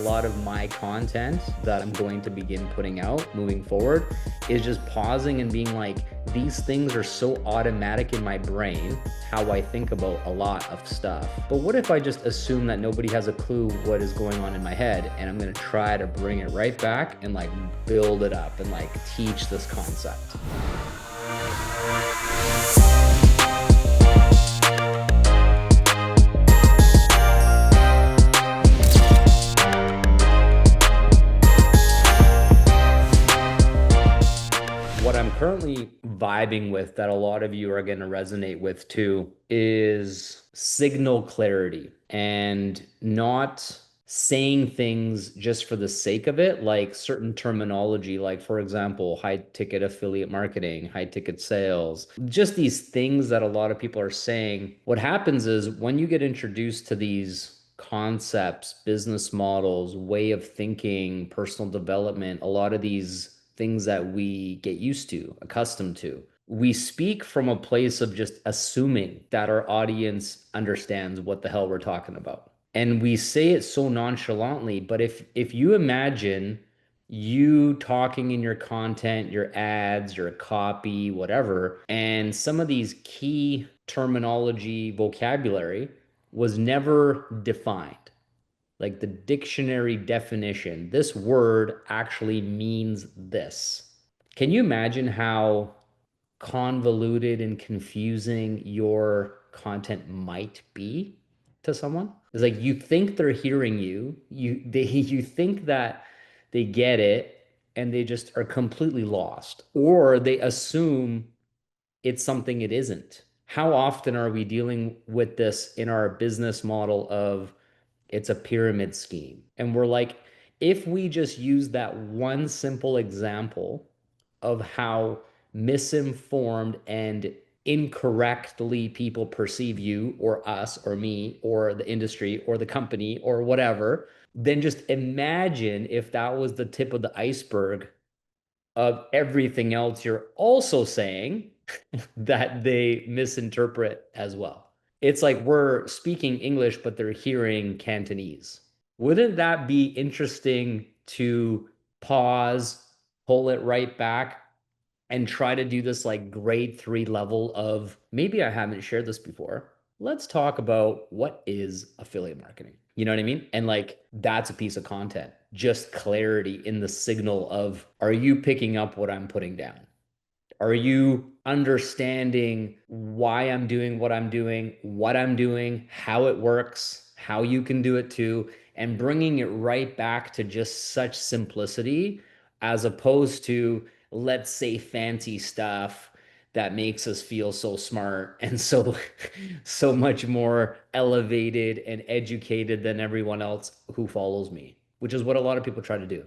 lot of my content that I'm going to begin putting out moving forward is just pausing and being like, these things are so automatic in my brain, how I think about a lot of stuff. But what if I just assume that nobody has a clue what is going on in my head, and I'm gonna try to bring it right back and like build it up and like teach this concept. What I'm currently vibing with that a lot of you are going to resonate with too is signal clarity and not saying things just for the sake of it, like certain terminology, like for example, high ticket affiliate marketing, high ticket sales, just these things that a lot of people are saying. What happens is when you get introduced to these concepts, business models, way of thinking, personal development, a lot of these things that we get used to, accustomed to. We speak from a place of just assuming that our audience understands what the hell we're talking about. And we say it so nonchalantly, but if you imagine you talking in your content, your ads, your copy, whatever, and some of these key terminology, vocabulary was never defined, like the dictionary definition, this word actually means this. Can you imagine how convoluted and confusing your content might be to someone? It's like you think they're hearing you, you think that they get it and they just are completely lost, or they assume it's something it isn't. How often are we dealing with this in our business model of it's a pyramid scheme? And we're like, if we just use that one simple example of how misinformed and incorrectly people perceive you or us or me or the industry or the company or whatever, then just imagine if that was the tip of the iceberg of everything else you're also saying that they misinterpret as well. It's like we're speaking English, but they're hearing Cantonese. Wouldn't that be interesting to pause, pull it right back, and try to do this like grade 3 level of maybe I haven't shared this before. Let's talk about what is affiliate marketing. You know what I mean? And like that's a piece of content. Just clarity in the signal of, are you picking up what I'm putting down? Are you understanding why I'm doing what I'm doing, how it works, how you can do it too, and bringing it right back to just such simplicity as opposed to, let's say, fancy stuff that makes us feel so smart and so much more elevated and educated than everyone else who follows me, which is what a lot of people try to do.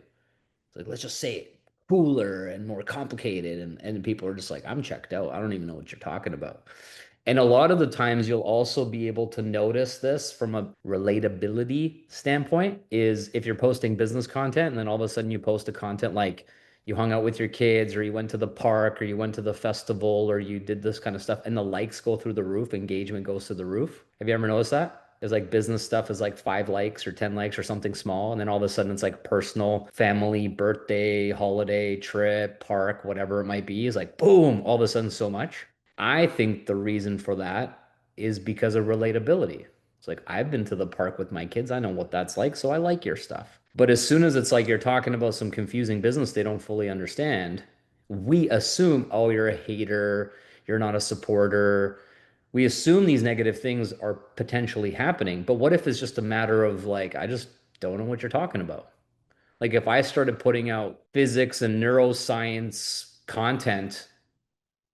It's like, let's just say it cooler and more complicated. And people are just like, I'm checked out. I don't even know what you're talking about. And a lot of the times you'll also be able to notice this from a relatability standpoint is if you're posting business content and then all of a sudden you post a content like you hung out with your kids or you went to the park or you went to the festival or you did this kind of stuff and the likes go through the roof, engagement goes to the roof. Have you ever noticed that? There's like business stuff is like 5 likes or 10 likes or something small. And then all of a sudden it's like personal, family, birthday, holiday, trip, park, whatever it might be, is like boom, all of a sudden so much. I think the reason for that is because of relatability. It's like I've been to the park with my kids. I know what that's like, so I like your stuff. But as soon as it's like you're talking about some confusing business they don't fully understand, we assume, oh, you're a hater, you're not a supporter. We assume these negative things are potentially happening. But what if it's just a matter of like, I just don't know what you're talking about? Like if I started putting out physics and neuroscience content,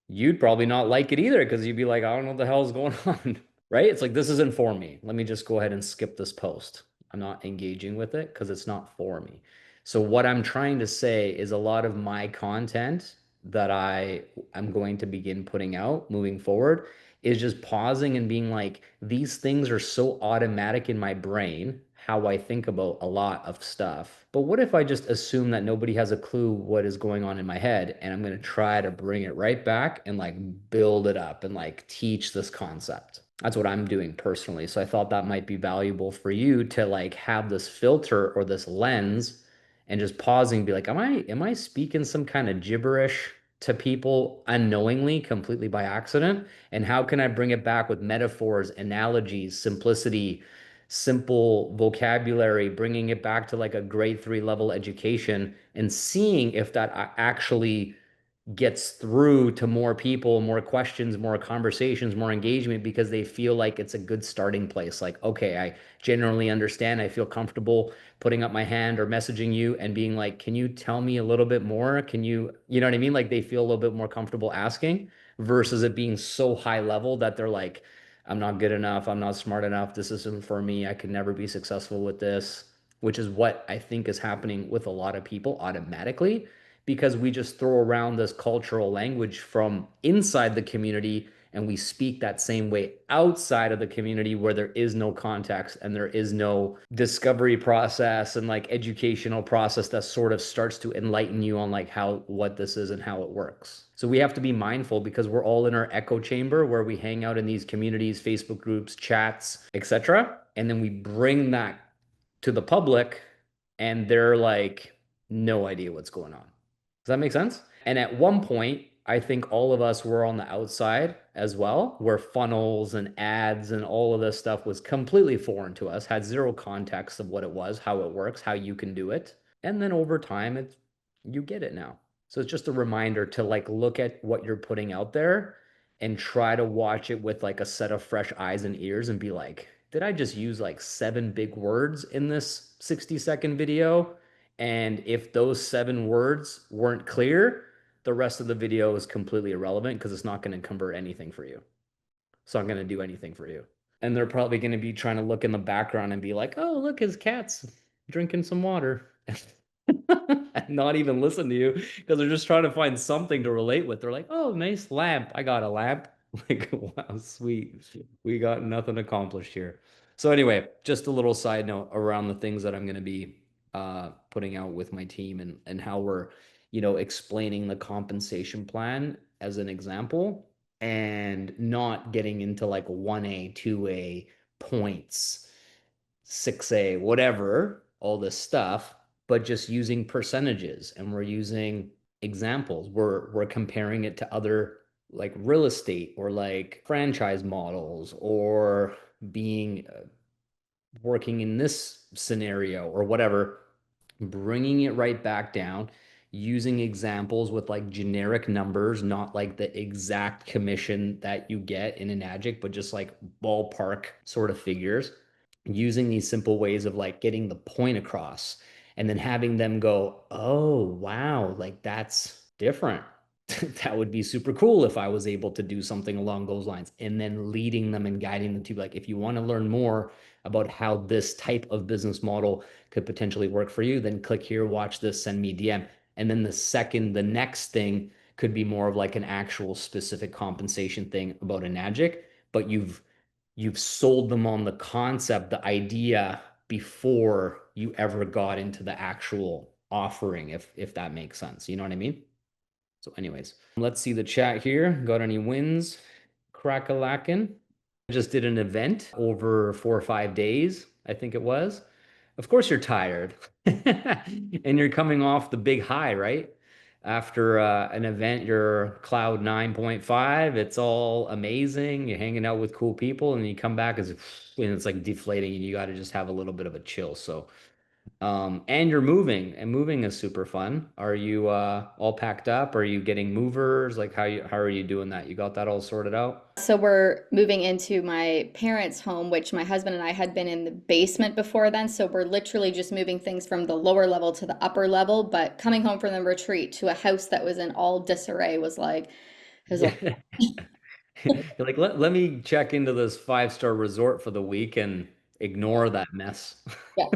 you'd probably not like it either because you'd be like, I don't know what the hell is going on. Right? It's like, this isn't for me. Let me just go ahead and skip this post. I'm not engaging with it because it's not for me. So what I'm trying to say is a lot of my content that I am going to begin putting out moving forward is just pausing and being like, these things are so automatic in my brain, how I think about a lot of stuff. But what if I just assume that nobody has a clue what is going on in my head and I'm going to try to bring it right back and like build it up and like teach this concept? That's what I'm doing personally. So I thought that might be valuable for you to like have this filter or this lens and just pausing, be like, am I speaking some kind of gibberish to people unknowingly, completely by accident? And how can I bring it back with metaphors, analogies, simplicity, simple vocabulary, bringing it back to like a grade 3 level education and seeing if that actually gets through to more people, more questions, more conversations, more engagement because they feel like it's a good starting place. Like, okay, I generally understand. I feel comfortable putting up my hand or messaging you and being like, can you tell me a little bit more? Can you know what I mean? Like they feel a little bit more comfortable asking versus it being so high level that they're like, I'm not good enough. I'm not smart enough. This isn't for me. I could never be successful with this, which is what I think is happening with a lot of people automatically because we just throw around this cultural language from inside the community and we speak that same way outside of the community where there is no context and there is no discovery process and like educational process that sort of starts to enlighten you on like how what this is and how it works. So we have to be mindful because we're all in our echo chamber where we hang out in these communities, Facebook groups, chats, etc. And then we bring that to the public and they're like no idea what's going on. Does that make sense? And at one point, I think all of us were on the outside as well, where funnels and ads and all of this stuff was completely foreign to us, had zero context of what it was, how it works, how you can do it. And then over time, it's you get it now. So it's just a reminder to like look at what you're putting out there and try to watch it with like a set of fresh eyes and ears and be like, did I just use like 7 big words in this 60-second video? And if those 7 words weren't clear, the rest of the video is completely irrelevant because it's not going to convert anything for you. It's not going to do anything for you. And they're probably going to be trying to look in the background and be like, oh, look, his cat's drinking some water. And not even listen to you because they're just trying to find something to relate with. They're like, oh, nice lamp. I got a lamp. Like, wow, sweet. We got nothing accomplished here. So, anyway, just a little side note around the things that I'm going to be putting out with my team and how we're, explaining the compensation plan as an example and not getting into like 1A, 2A points, 6A, whatever, all this stuff, but just using percentages and we're using examples. We're comparing it to other like real estate or like franchise models or being working in this scenario or whatever, bringing it right back down, using examples with like generic numbers, not like the exact commission that you get in an adjunct, but just like ballpark sort of figures, using these simple ways of like getting the point across and then having them go, oh, wow, like that's different. That would be super cool if I was able to do something along those lines. And then leading them and guiding them to like, if you want to learn more about how this type of business model could potentially work for you, then click here, watch this, send me DM. And then the next thing could be more of like an actual specific compensation thing about an adjunct, but you've sold them on the concept, the idea before you ever got into the actual offering, if that makes sense. You know what I mean? So, anyways, let's see the chat here. Got any wins? Crack-a-lackin'. Just did an event over 4 or 5 days, I think it was. Of course, you're tired and you're coming off the big high, right? After an event, you're cloud 9.5. It's all amazing. You're hanging out with cool people, and you come back and it's like deflating, and you got to just have a little bit of a chill. So, and you're moving, and moving is super fun. Are you all packed up? Are you getting movers? Like how are you doing that? You got that all sorted out? So we're moving into my parents' home, which my husband and I had been in the basement before then. So we're literally just moving things from the lower level to the upper level. But coming home from the retreat to a house that was in all disarray was like, Yeah. You're like, let me check into this 5-star resort for the week and ignore that mess. yeah.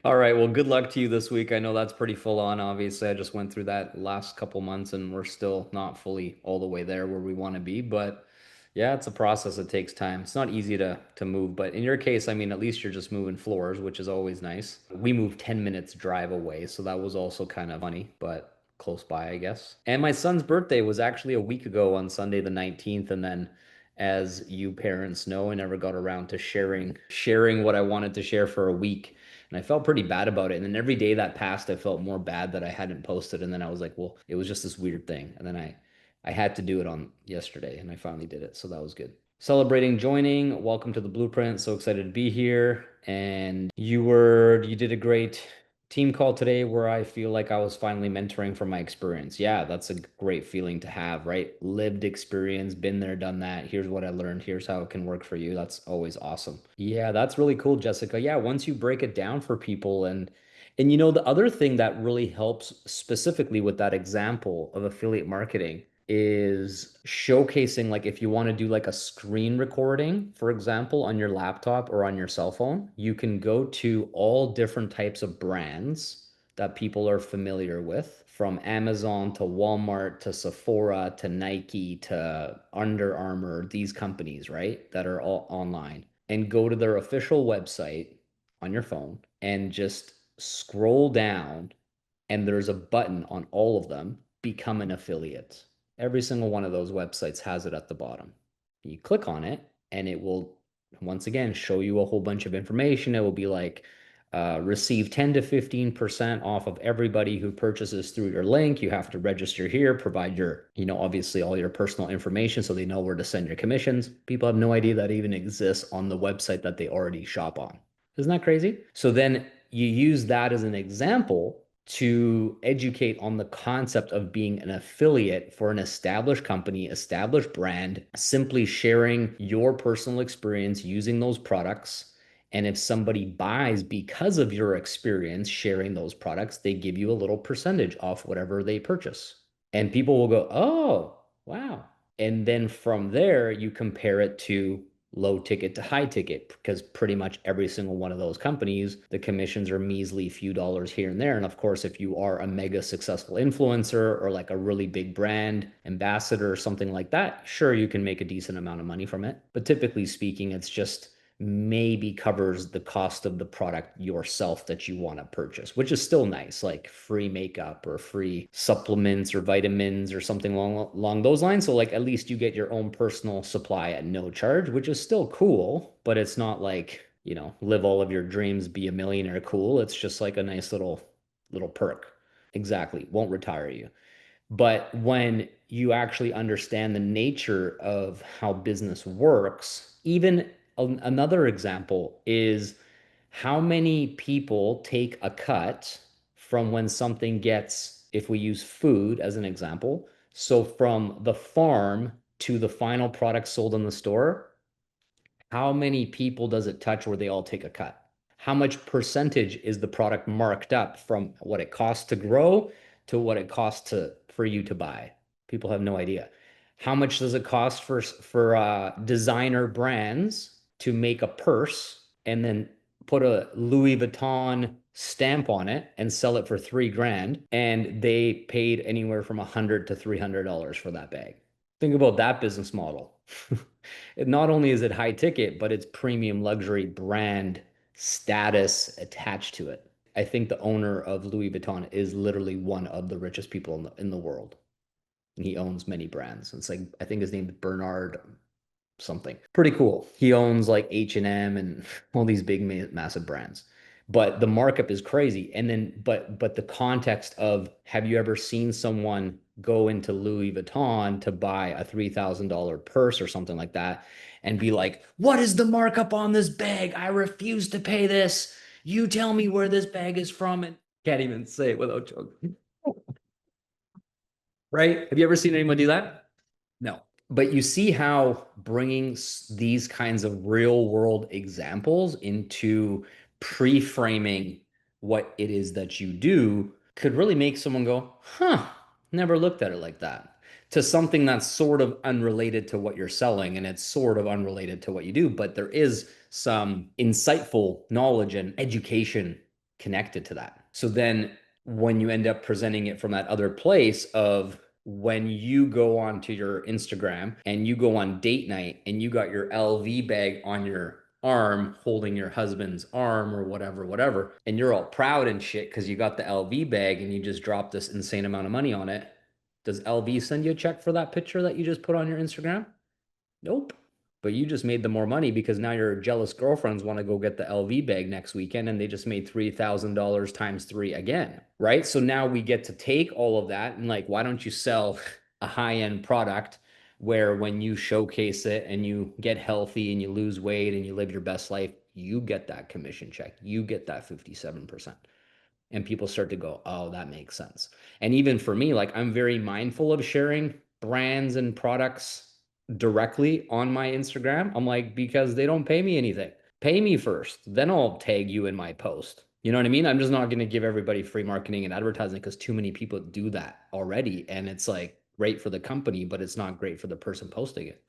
All right. Well, good luck to you this week. I know that's pretty full on. Obviously, I just went through that last couple months and we're still not fully all the way there where we want to be. But yeah, it's a process. It takes time. It's not easy to move. But in your case, I mean, at least you're just moving floors, which is always nice. We moved 10 minutes drive away. So that was also kind of funny, but close by, I guess. And my son's birthday was actually a week ago on Sunday the 19th. And then As you parents know, I never got around to sharing what I wanted to share for a week. And I felt pretty bad about it. And then every day that passed, I felt more bad that I hadn't posted. And then I was like, well, it was just this weird thing. And then I had to do it on yesterday, and I finally did it. So that was good. Celebrating joining. Welcome to the Blueprint. So excited to be here. And you did a great team call today where I feel like I was finally mentoring from my experience. Yeah, that's a great feeling to have, right? Lived experience, been there, done that. Here's what I learned. Here's how it can work for you. That's always awesome. Yeah, that's really cool, Jessica. Yeah, once you break it down for people and the other thing that really helps specifically with that example of affiliate marketing is showcasing, like if you want to do like a screen recording, for example, on your laptop or on your cell phone, you can go to all different types of brands that people are familiar with, from Amazon to Walmart to Sephora to Nike to Under Armour, these companies, right, that are all online, and go to their official website on your phone and just scroll down, and there's a button on all of them, become an affiliate. Every single one of those websites has it at the bottom. You click on it, and it will, once again, show you a whole bunch of information. It will be like, receive 10 to 15% off of everybody who purchases through your link. You have to register here, provide obviously all your personal information so they know where to send your commissions. People have no idea that even exists on the website that they already shop on. Isn't that crazy? So then you use that as an example to educate on the concept of being an affiliate for an established company, established brand, simply sharing your personal experience using those products. And if somebody buys because of your experience sharing those products, they give you a little percentage off whatever they purchase. And people will go, oh, wow. And then from there, you compare it to low ticket to high ticket, because pretty much every single one of those companies, the commissions are measly few dollars here and there. And of course, if you are a mega successful influencer or like a really big brand ambassador or something like that, sure, you can make a decent amount of money from it. But typically speaking, it's just maybe covers the cost of the product yourself that you want to purchase, which is still nice, like free makeup or free supplements or vitamins or something along those lines. So like at least you get your own personal supply at no charge, which is still cool, but it's not like, live all of your dreams, be a millionaire cool. It's just like a nice little perk. Exactly. Won't retire you. But when you actually understand the nature of how business works, even another example is how many people take a cut from when something gets, if we use food as an example, so from the farm to the final product sold in the store, how many people does it touch where they all take a cut? How much percentage is the product marked up from what it costs to grow to what it costs for you to buy? People have no idea. How much does it cost for designer brands to make a purse and then put a Louis Vuitton stamp on it and sell it for 3 grand? And they paid anywhere from $100 to $300 for that bag. Think about that business model. Not only is it high ticket, but it's premium luxury brand status attached to it. I think the owner of Louis Vuitton is literally one of the richest people in the world. And he owns many brands. It's like, I think his name is Bernard something. Pretty cool. He owns like H&M and all these big massive brands. But the markup is crazy. And then but the context of, have you ever seen someone go into Louis Vuitton to buy a $3,000 purse or something like that and be like, "What is the markup on this bag? I refuse to pay this. You tell me where this bag is from." And can't even say it without joking. Right? Have you ever seen anyone do that? No. But you see how bringing these kinds of real world examples into pre-framing what it is that you do could really make someone go, huh, never looked at it like that. To something that's sort of unrelated to what you're selling, and it's sort of unrelated to what you do, but there is some insightful knowledge and education connected to that. So then when you end up presenting it from that other place of, when you go onto your Instagram and you go on date night and you got your LV bag on your arm holding your husband's arm or whatever, and you're all proud and shit because you got the LV bag and you just dropped this insane amount of money on it, does LV send you a check for that picture that you just put on your Instagram? Nope. but you just made them more money because now your jealous girlfriends want to go get the LV bag next weekend and they just made $3,000 times three again, right? So now we get to take all of that and like, why don't you sell a high-end product where when you showcase it and you get healthy and you lose weight and you live your best life, you get that commission check, you get that 57%. And people start to go, oh, that makes sense. And even for me, like I'm very mindful of sharing brands and products directly on my Instagram. I'm like, because they don't pay me anything. Pay me first, then I'll tag you in my post. You know what I mean? I'm just not going to give everybody free marketing and advertising because too many people do that already. And it's like great for the company, but it's not great for the person posting it.